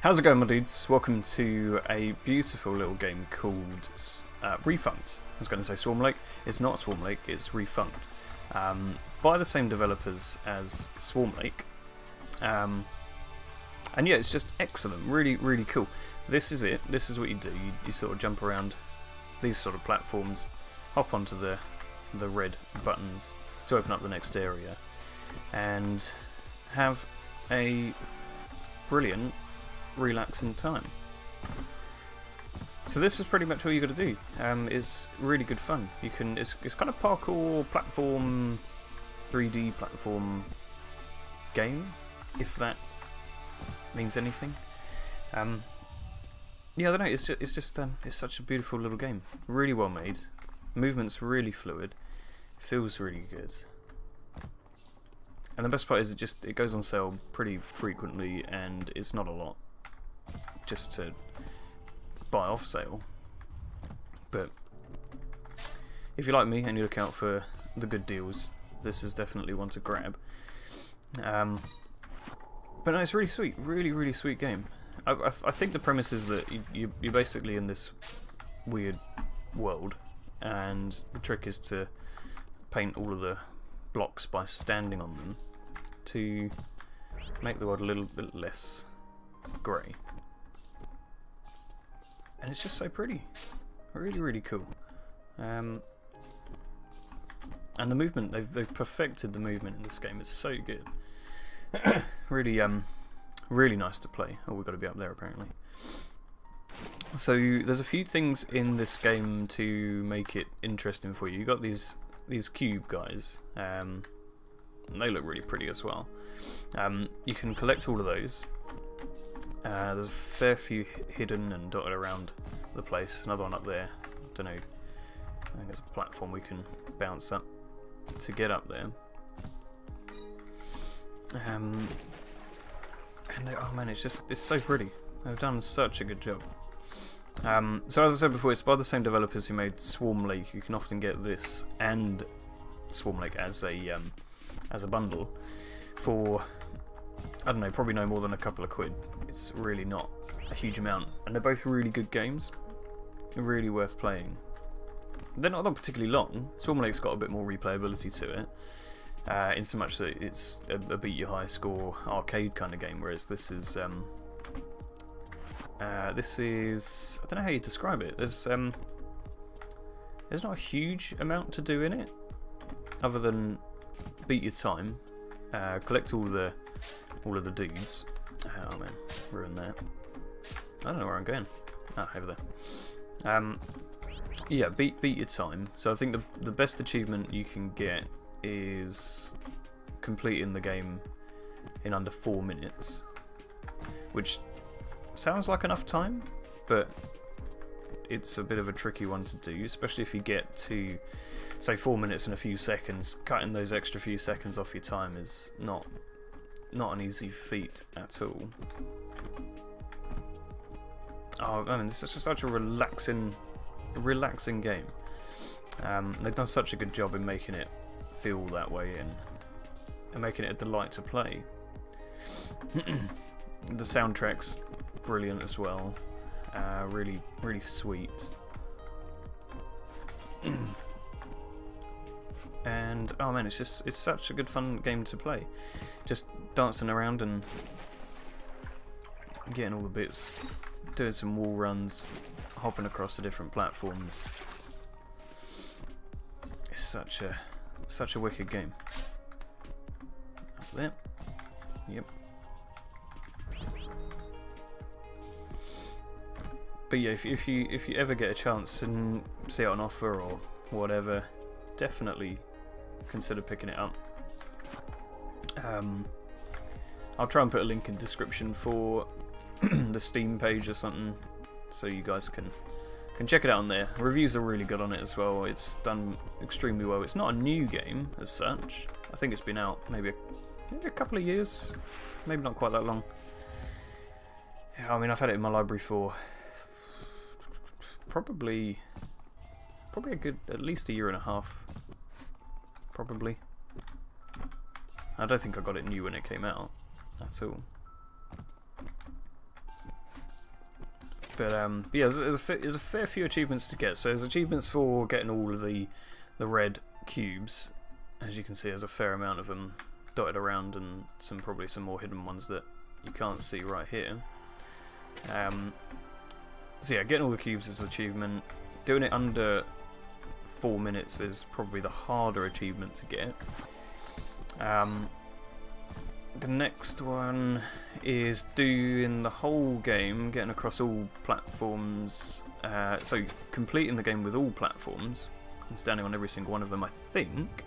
How's it going, my dudes? Welcome to a beautiful little game called Refunct. I was going to say Swarm Lake. It's not Swarm Lake, it's Refunct. By the same developers as Swarm Lake. And yeah, it's just excellent. Really, really cool. This is it. This is what you do. You sort of jump around these sort of platforms, hop onto the red buttons to open up the next area, and have a brilliant relaxing time. So this is pretty much all you got to do. It's really good fun. You can. It's kind of parkour platform, 3D platform game, if that means anything. Yeah, I don't know. It's such a beautiful little game. Really well made. Movement's really fluid. Feels really good. And the best part is it goes on sale pretty frequently, and it's not a lot just to buy off sale. But if you like me and you look out for the good deals, this is definitely one to grab. But no, it's really sweet, really sweet game. I think the premise is that you're basically in this weird world, and the trick is to paint all of the blocks by standing on them to make the world a little bit less grey. And it's just so pretty. Really cool. And the movement, they've perfected the movement in this game. It's so good. Really nice to play. Oh, we've got to be up there apparently. So there's a few things in this game to make it interesting for you. You got these cube guys. And they look really pretty as well. You can collect all of those. There's a fair few hidden and dotted around the place. Another one up there. Don't know. I think there's a platform we can bounce up to get up there. And oh man, it's so pretty. They've done such a good job. So as I said before, it's by the same developers who made Swarm Lake. You can often get this and Swarm Lake as a bundle for, I don't know, probably no more than a couple of quid. It's really not a huge amount, and they're both really good games. Really worth playing. They're not particularly long. Swarm Lake's got a bit more replayability to it, in so much that it's a beat your high score arcade kind of game, whereas this is I don't know how you describe it. There's not a huge amount to do in it, other than beat your time, collect all of the dudes. Oh man, ruined that. I don't know where I'm going. Ah, over there. Yeah, beat your time. So I think the best achievement you can get is completing the game in under 4 minutes, which sounds like enough time, but it's a bit of a tricky one to do, especially if you get to, say, 4 minutes and a few seconds. Cutting those extra few seconds off your time is not an easy feat at all. Oh, I mean, this is just such a relaxing game. They've done such a good job in making it feel that way and making it a delight to play. The soundtrack's brilliant as well. Really sweet. And oh man, it's such a good fun game to play. Just dancing around and getting all the bits, doing some wall runs, hopping across the different platforms. It's such a wicked game. Up there. Yep. But yeah, if you ever get a chance and see it on offer or whatever, definitely consider picking it up. I'll try and put a link in the description for the Steam page or something, so you guys can check it out on there. Reviews are really good on it as well. It's done extremely well. It's not a new game as such. I think it's been out maybe a couple of years, maybe not quite that long. I mean, I've had it in my library for probably a good, at least a year and a half. Probably. I don't think I got it new when it came out at all. But yeah, there's a fair few achievements to get. So there's achievements for getting all of the red cubes. As you can see, there's a fair amount of them dotted around, and probably some more hidden ones that you can't see right here. So yeah, getting all the cubes is an achievement. Doing it under 4 minutes is probably the harder achievement to get. The next one is doing the whole game, getting across all platforms. So completing the game with all platforms and standing on every single one of them, I think.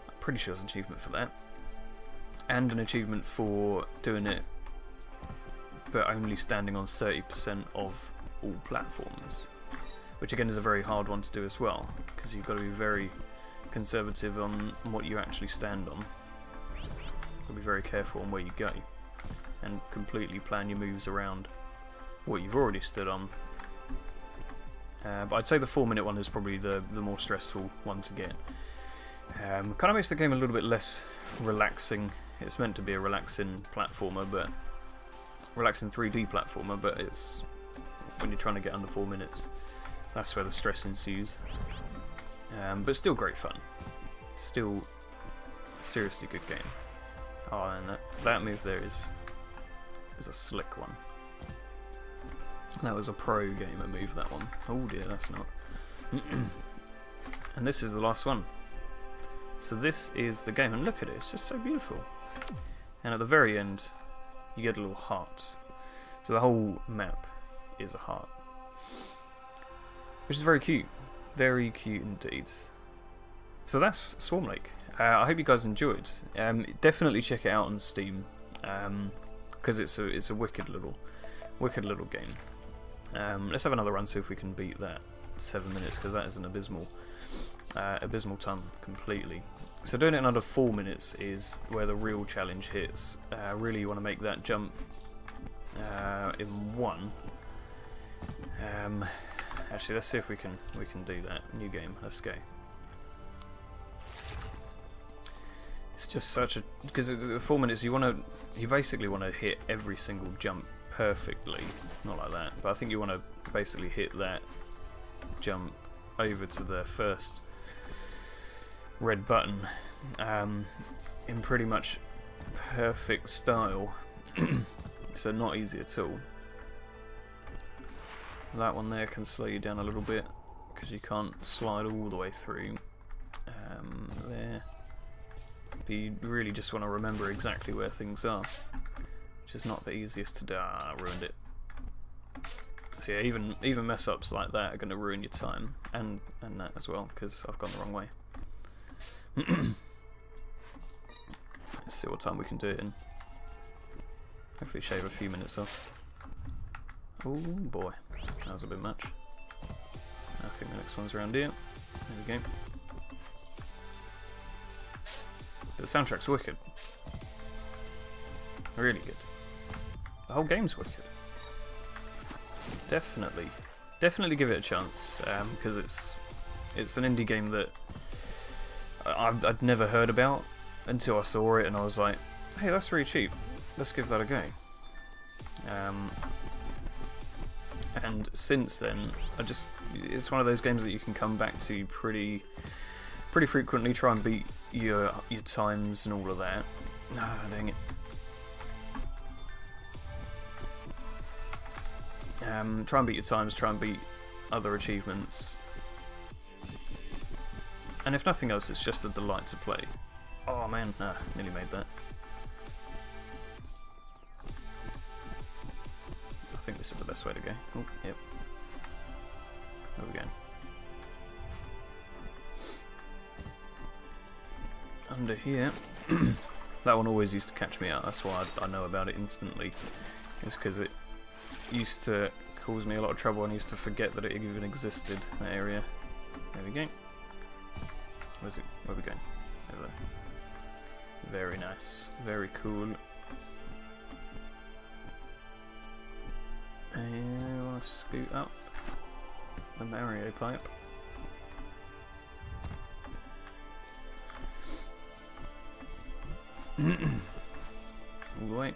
I'm pretty sure there's an achievement for that. And an achievement for doing it but only standing on 30% of all platforms. Which again is a very hard one to do as well, because you've got to be very conservative on what you actually stand on. You've got to be very careful on where you go, and completely plan your moves around what you've already stood on. But I'd say the 4-minute one is probably the more stressful one to get. Kind of makes the game a little bit less relaxing. It's meant to be a relaxing platformer, but relaxing 3D platformer, but it's when you're trying to get under 4 minutes. That's where the stress ensues. But still great fun. Still seriously good game. Oh, and that move there is a slick one. That was a pro gamer move, that one. Oh dear, that's not. And this is the last one. So this is the game, and look at it, it's just so beautiful. And at the very end, you get a little heart. So the whole map is a heart. Which is very cute. Very cute indeed. So that's Swarm Lake. I hope you guys enjoyed. Definitely check it out on Steam, because it's a wicked little game. Let's have another run, see if we can beat that 7 minutes, because that is an abysmal time completely. So doing it in under 4 minutes is where the real challenge hits. Really, you want to make that jump in one. Actually, let's see if we can do that. New game. Let's go. It's just such a, because the 4 minutes you basically want to hit every single jump perfectly. Not like that, but I think you want to basically hit that jump over to the first red button in pretty much perfect style. So not easy at all. That one there can slow you down a little bit because you can't slide all the way through there. But you really just want to remember exactly where things are, which is not the easiest to do. Ah, ruined it. So yeah, even mess ups like that are going to ruin your time, and that as well, because I've gone the wrong way. Let's see what time we can do it in. Hopefully shave a few minutes off. Oh boy, that was a bit much. I think the next one's around here. There we go. The soundtrack's wicked. Really good. The whole game's wicked. Definitely give it a chance, because it's an indie game that I'd never heard about until I saw it, and I was like, hey, that's really cheap. Let's give that a go. And since then, it's one of those games that you can come back to pretty frequently, try and beat your times and all of that. Ah, dang it. Try and beat your times, try and beat other achievements. And if nothing else, it's just a delight to play. Oh man, nah, nearly made that. I think this is the best way to go. Oh, yep. There we go. Under here. That one always used to catch me out, that's why I know about it instantly. It's because it used to cause me a lot of trouble and I used to forget that it even existed, that area. There we go. Where's it? Where are we going? Over there. Very nice. Very cool. And I want to scoot up the Mario pipe. All the way.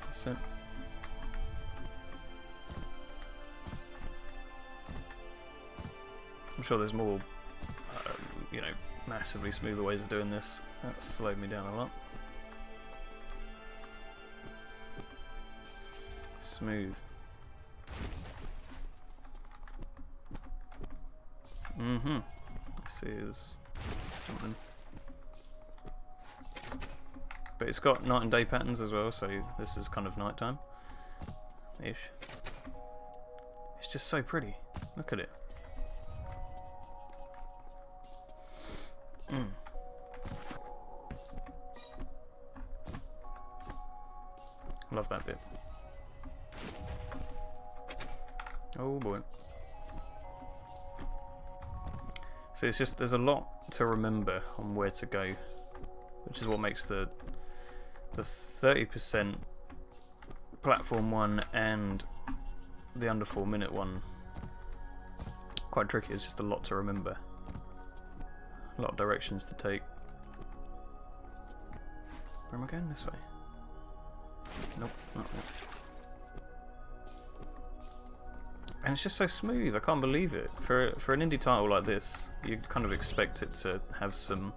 That's it. sure there's more, you know, massively smoother ways of doing this. That slowed me down a lot. Smooth. This is something. But it's got night and day patterns as well, so this is kind of nighttime ish. It's just so pretty. Look at it. Love that bit. Oh boy. So it's just, there's a lot to remember on where to go, which is what makes the 30% platform one and the under 4 minute one quite tricky. It's just a lot to remember. A lot of directions to take. Where am I going? This way? Nope, not that. And it's just so smooth, I can't believe it. For an indie title like this, you'd kind of expect it to have some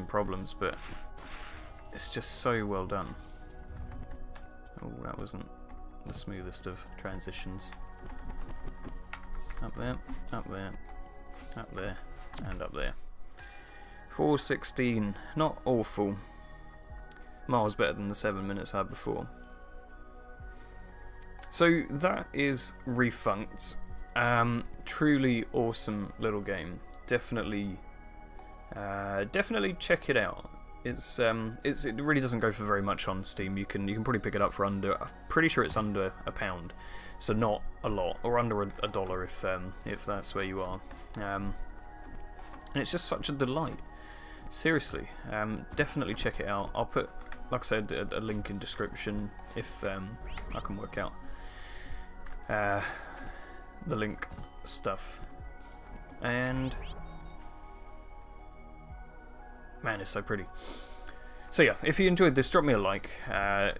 problems, but it's just so well done. Oh, that wasn't the smoothest of transitions. Up there, up there, up there, and up there. 4:16, not awful. Miles better than the 7 minutes I had before. So that is Refunct. Truly awesome little game. Definitely check it out. It really doesn't go for very much on Steam. You can probably pick it up for under. I'm pretty sure it's under £1, so not a lot, or under $1 if that's where you are. And it's just such a delight. Seriously, definitely check it out. I'll put, like I said, a link in description if I can work out the link stuff. And man, it's so pretty. So yeah, if you enjoyed this, drop me a like,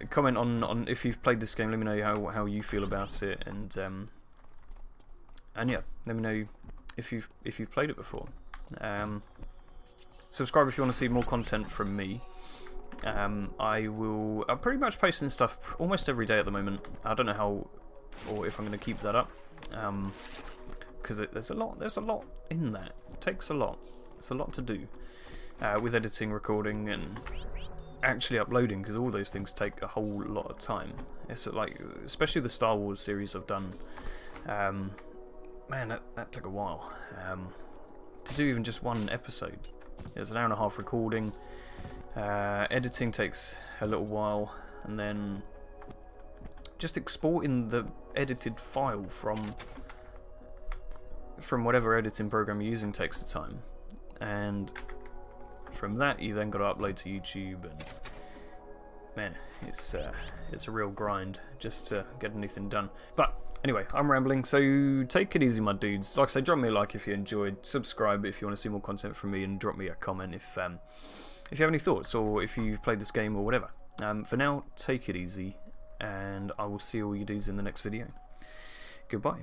comment on if you've played this game. Let me know how you feel about it, and yeah, let me know if you've played it before. Subscribe if you want to see more content from me. I'm pretty much posting stuff almost every day at the moment. I don't know how or if I'm going to keep that up, because there's a lot in that. It takes a lot. It's a lot to do with editing, recording, and actually uploading, because all those things take a whole lot of time. It's like, especially the Star Wars series I've done. Man, that took a while to do even just one episode. It's an hour-and-a-half recording. Editing takes a little while, and then just exporting the edited file from whatever editing program you're using takes the time, and from that you then got to upload to YouTube, and man, it's a real grind just to get anything done. But anyway, I'm rambling, so take it easy, my dudes. Like I say, drop me a like if you enjoyed, subscribe if you want to see more content from me, and drop me a comment if you have any thoughts, or if you've played this game or whatever. For now, take it easy, and I will see all you dudes in the next video. Goodbye.